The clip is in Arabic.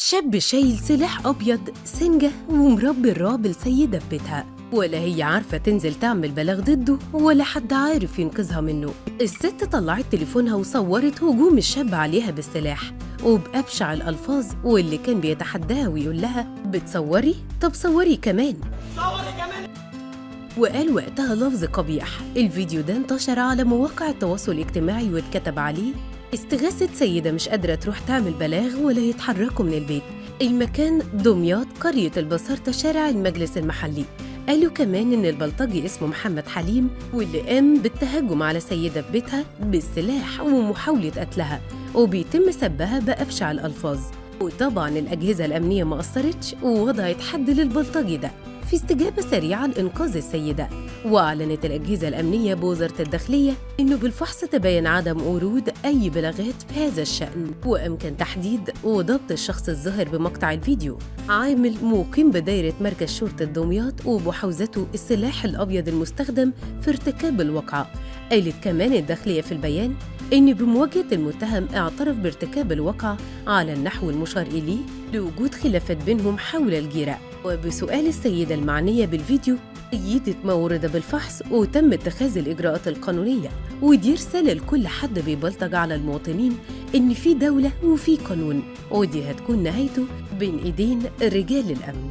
شاب شايل سلاح أبيض سنجة ومربي الرعب لسيدة في بيتها، ولا هي عارفة تنزل تعمل بلاغ ضده ولا حد عارف ينقذها منه. الست طلعت تليفونها وصورت هجوم الشاب عليها بالسلاح وبأبشع الألفاظ، واللي كان بيتحداها ويقول لها بتصوري؟ طب صوري كمان. وقال وقتها لفظ قبيح. الفيديو ده انتشر على مواقع التواصل الاجتماعي واتكتب عليه: استغاثة سيدة مش قادرة تروح تعمل بلاغ ولا يتحركوا من البيت. المكان دمياط، قرية البصارة، شارع المجلس المحلي. قالوا كمان إن البلطجي اسمه محمد حليم، واللي قام بالتهجم على سيدة في بيتها بالسلاح ومحاولة قتلها، وبيتم سبها بأبشع الألفاظ. وطبعاً الأجهزة الأمنية ما قصرتش ووضعت حد للبلطجي ده في استجابة سريعة لإنقاذ السيدة. وأعلنت الأجهزة الأمنية بوزارة الداخلية إنه بالفحص تبين عدم ورود أي بلاغات في هذا الشأن، وأمكن تحديد وضبط الشخص الظاهر بمقطع الفيديو، عامل مقيم بدايرة مركز شرطة دمياط، وبحوزته السلاح الأبيض المستخدم في ارتكاب الواقعة. قالت كمان الداخلية في البيان إن بمواجهة المتهم اعترف بارتكاب الواقعة على النحو المشار إليه لوجود خلافات بينهم حول الجيرة. وبسؤال السيدة المعنية بالفيديو أيدت ما ورد بالفحص وتم اتخاذ الإجراءات القانونية. ودي رسالة لكل حد بيبلطج على المواطنين إن في دولة وفي قانون، ودي هتكون نهايته بين إيدين رجال الأمن.